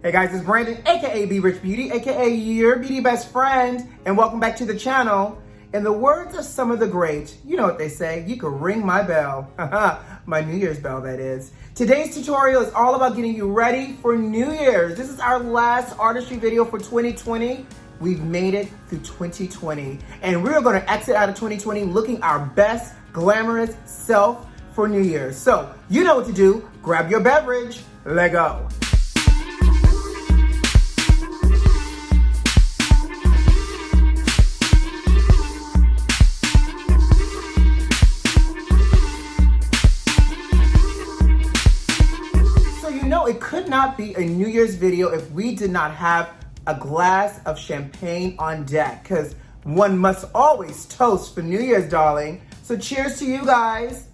Hey guys, it's Brandon, aka B.Rich Beauty, aka your beauty best friend, and welcome back to the channel. In the words of some of the greats, you know what they say, you can ring my bell. My New Year's bell, that is. Today's tutorial is all about getting you ready for New Year's. This is our last artistry video for 2020. We've made it through 2020, and we're gonna exit out of 2020 looking our best glamorous self for New Year's. So, you know what to do. Grab your beverage, let go. It could not be a New Year's video if we did not have a glass of champagne on deck, because one must always toast for New Year's, darling. So cheers to you guys.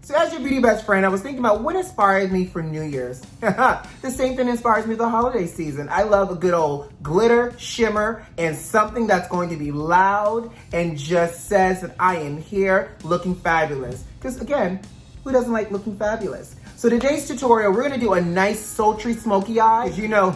So as your beauty best friend, I was thinking about what inspires me for New Year's. The same thing inspires me the holiday season. I love a good old glitter, shimmer, and something that's going to be loud and just says that I am here looking fabulous. Because again, who doesn't like looking fabulous? So today's tutorial, we're gonna do a nice sultry smoky eye. As you know,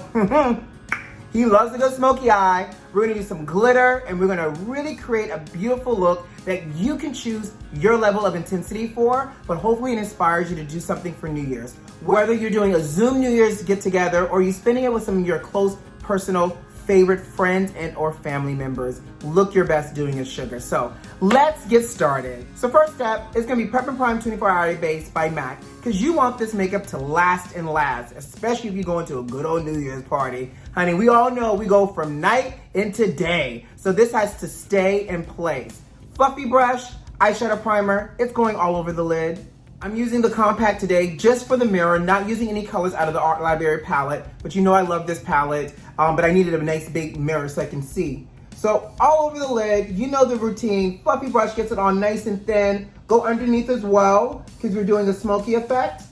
he loves to go smoky eye. We're gonna do some glitter, and we're gonna really create a beautiful look that you can choose your level of intensity for, but hopefully it inspires you to do something for New Year's. Whether you're doing a Zoom New Year's get together or you're spending it with some of your close personal favorite friends and or family members, look your best doing it, sugar. So let's get started. So first step is gonna be Prep+Prime 24-Hour Base by MAC, because you want this makeup to last and last, especially if you go into a good old New Year's party. Honey, we all know we go from night into day, so this has to stay in place. Fluffy brush, eyeshadow primer, it's going all over the lid. I'm using the compact today just for the mirror, not using any colors out of the Art Library palette, but you know I love this palette, but I needed a nice big mirror so I can see. So all over the lid, you know the routine. Fluffy brush gets it on nice and thin. Go underneath as well, because we're doing a smoky effect.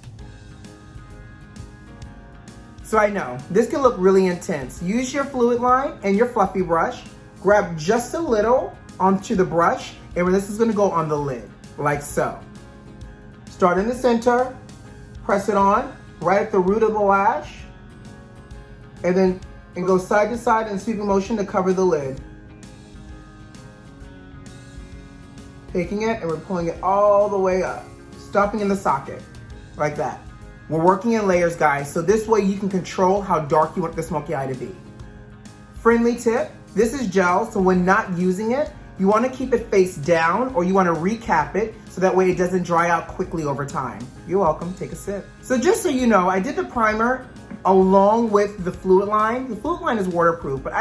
So I know, this can look really intense. Use your fluid line and your fluffy brush. Grab just a little onto the brush, and this is gonna go on the lid, like so. Start in the center, press it on, right at the root of the lash, and go side to side in sweeping motion to cover the lid. Taking it and we're pulling it all the way up, stopping in the socket, like that. We're working in layers, guys, so this way you can control how dark you want the smoky eye to be. Friendly tip, this is gel, so when not using it, you want to keep it face down, or you want to recap it so that way it doesn't dry out quickly over time. You're welcome, take a sip. So just so you know, I did the primer along with the fluid line. The fluid line is waterproof, but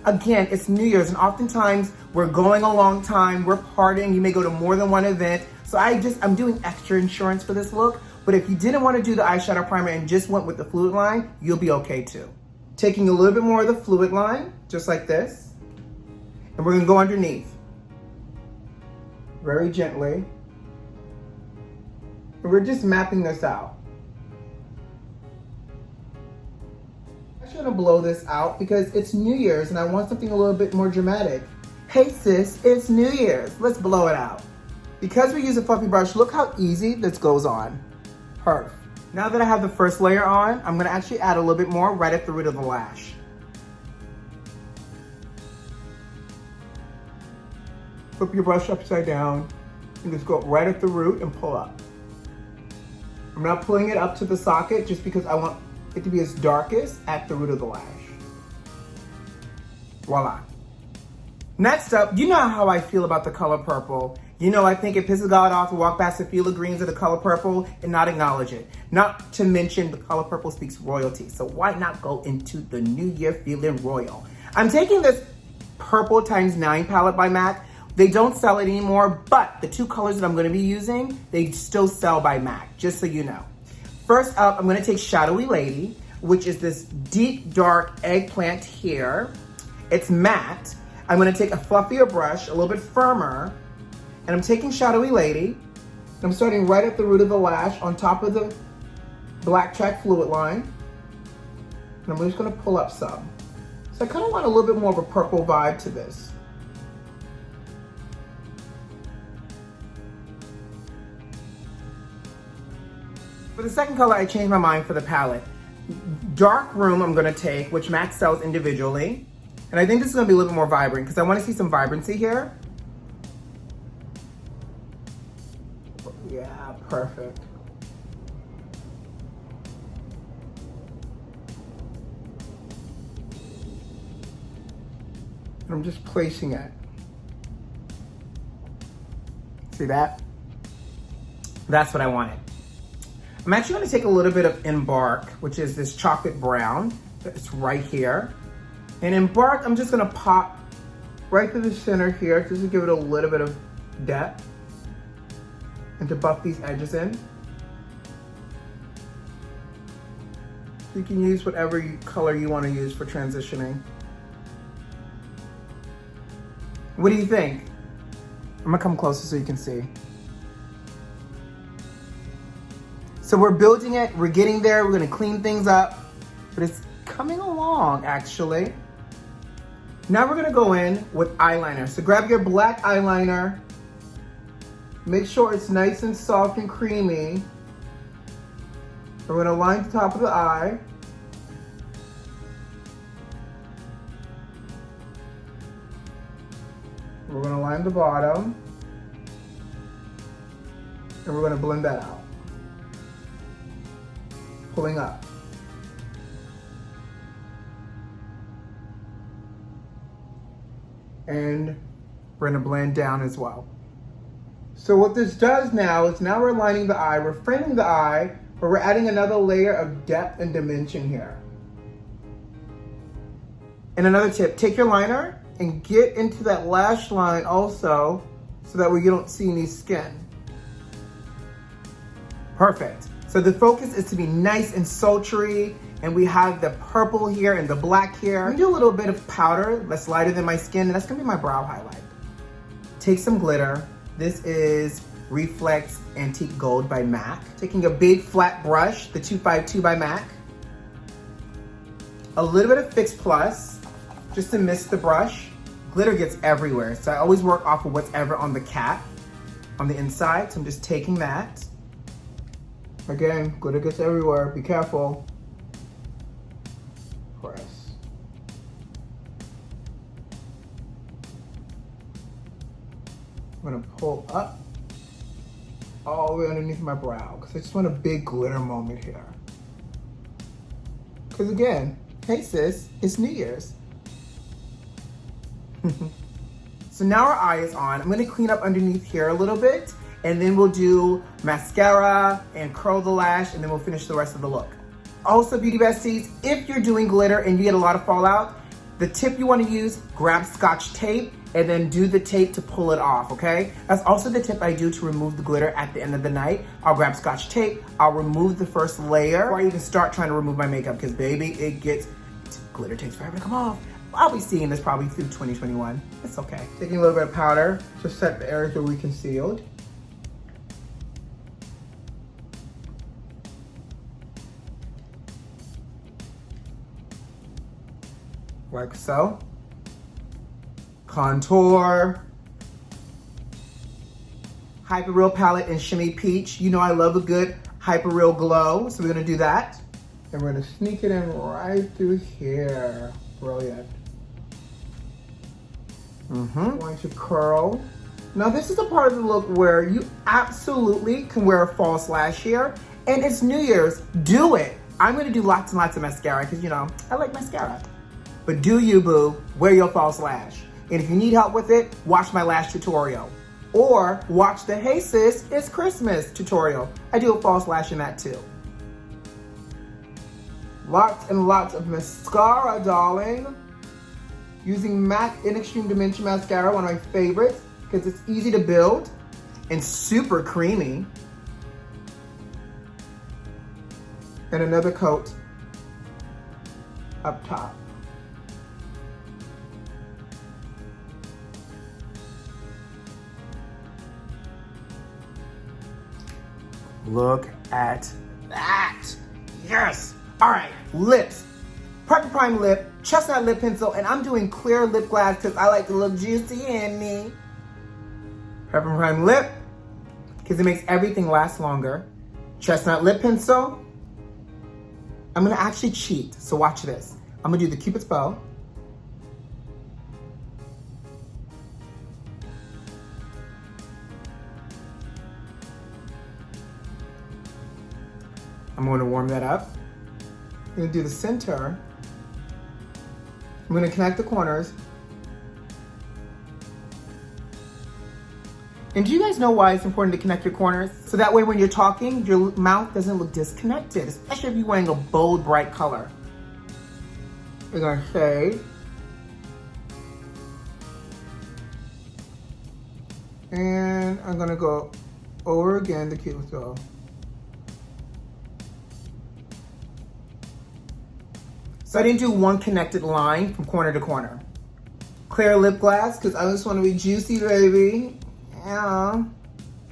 again, it's New Year's, and oftentimes we're going a long time, we're partying, you may go to more than one event. So I'm doing extra insurance for this look, but if you didn't want to do the eyeshadow primer and just went with the fluid line, you'll be okay too. Taking a little bit more of the fluid line, just like this, and we're gonna go underneath. Very gently. And we're just mapping this out. I'm just gonna blow this out because it's New Year's and I want something a little bit more dramatic. Hey sis, it's New Year's. Let's blow it out. Because we use a fluffy brush, look how easy this goes on. Perfect. Now that I have the first layer on, I'm gonna actually add a little bit more right at the root of the lash. Flip your brush upside down and just go right at the root and pull up. I'm not pulling it up to the socket just because I want it to be as darkest at the root of the lash. Voila. Next up, you know how I feel about the color purple. You know, I think it pisses God off to walk past a field of greens of the color purple and not acknowledge it. Not to mention the color purple speaks royalty. So why not go into the new year feeling royal? I'm taking this purple ×9 palette by MAC. They don't sell it anymore, but the two colors that I'm gonna be using, they still sell by MAC, just so you know. First up, I'm gonna take Shadowy Lady, which is this deep, dark eggplant here. It's matte. I'm gonna take a fluffier brush, a little bit firmer, and I'm taking Shadowy Lady. I'm starting right at the root of the lash on top of the Blacktrack fluid line. And I'm just gonna pull up some. So I kinda want a little bit more of a purple vibe to this. For the second color, I changed my mind for the palette. Dark Room I'm gonna take, which MAC sells individually. And I think this is gonna be a little bit more vibrant because I wanna see some vibrancy here. Yeah, perfect. And I'm just placing it. See that? That's what I wanted. I'm actually gonna take a little bit of Embark, which is this chocolate brown that's right here. And Embark, I'm just gonna pop right through the center here just to give it a little bit of depth and to buff these edges in. You can use whatever color you wanna use for transitioning. What do you think? I'm gonna come closer so you can see. So we're building it, we're getting there, we're gonna clean things up, but it's coming along actually. Now we're gonna go in with eyeliner. So grab your black eyeliner, make sure it's nice and soft and creamy. We're gonna line the top of the eye. We're gonna line the bottom. And we're gonna blend that out. Pulling up. And we're gonna blend down as well. So what this does now is now we're lining the eye, we're framing the eye, but we're adding another layer of depth and dimension here. And another tip, take your liner and get into that lash line also so that way you don't see any skin. Perfect. So the focus is to be nice and sultry, and we have the purple here and the black here. I'm gonna do a little bit of powder that's lighter than my skin, and that's gonna be my brow highlight. Take some glitter. This is Reflex Antique Gold by MAC. Taking a big flat brush, the 252 by MAC. A little bit of Fix Plus, just to mist the brush. Glitter gets everywhere, so I always work off of whatever on the cap, on the inside, so I'm just taking that. Again, glitter gets everywhere, be careful. Press. I'm gonna pull up all the way underneath my brow, because I just want a big glitter moment here. Because again, hey sis, it's New Year's. So now our eye is on. I'm gonna clean up underneath here a little bit, and then we'll do mascara and curl the lash, and then we'll finish the rest of the look. Also, beauty besties, if you're doing glitter and you get a lot of fallout, the tip you wanna use, grab Scotch tape and then do the tape to pull it off, okay? That's also the tip I do to remove the glitter at the end of the night. I'll grab Scotch tape, I'll remove the first layer before I even start trying to remove my makeup, because baby, glitter takes forever to come off. I'll be seeing this probably through 2021. It's okay. Taking a little bit of powder to set the areas where we concealed. Like so. Contour. Hyper Real palette in Shimmy Peach. You know I love a good Hyper Real glow, so we're gonna do that. And we're gonna sneak it in right through here. Brilliant. Going to curl. Now this is a part of the look where you absolutely can wear a false lash here, and it's New Year's, do it. I'm gonna do lots and lots of mascara, because you know, I like mascara. But do you, boo, wear your false lash. And if you need help with it, watch my lash tutorial. Or watch the Hey Sis, It's Christmas tutorial. I do a false lash in that too. Lots and lots of mascara, darling. Using MAC in Extreme Dimension Mascara, one of my favorites, because it's easy to build and super creamy. And another coat up top. Look at that. Yes. All right, lips. Prep+Prime lip, Chestnut lip pencil, and I'm doing Clear Lipglass because I like to look juicy in me. Prep+Prime lip, because it makes everything last longer. Chestnut lip pencil. I'm gonna actually cheat, so watch this. I'm gonna do the Cupid's bow. I'm gonna warm that up. I'm gonna do the center. I'm gonna connect the corners. And do you guys know why it's important to connect your corners? So that way when you're talking, your mouth doesn't look disconnected, especially if you're wearing a bold, bright color. We're gonna shade. And I'm gonna go over again the Cupid's bow. So I didn't do one connected line from corner to corner. Clear Lipglass, because I just want to be juicy, baby. Yeah.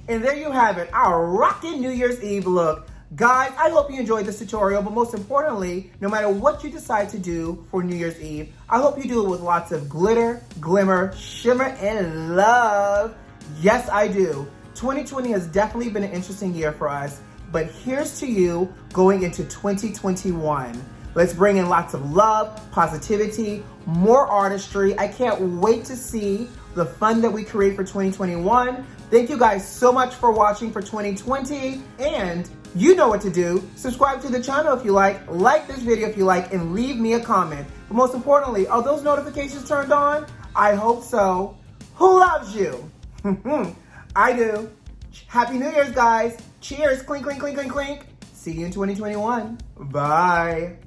And there you have it, our rockin' New Year's Eve look. Guys, I hope you enjoyed this tutorial, but most importantly, no matter what you decide to do for New Year's Eve, I hope you do it with lots of glitter, glimmer, shimmer, and love. Yes, I do. 2020 has definitely been an interesting year for us, but here's to you going into 2021. Let's bring in lots of love, positivity, more artistry. I can't wait to see the fun that we create for 2021. Thank you guys so much for watching for 2020. And you know what to do. Subscribe to the channel if you like this video if you like, and leave me a comment. But most importantly, are those notifications turned on? I hope so. Who loves you? I do. Happy New Year's, guys. Cheers. Clink, clink, clink, clink, clink. See you in 2021. Bye.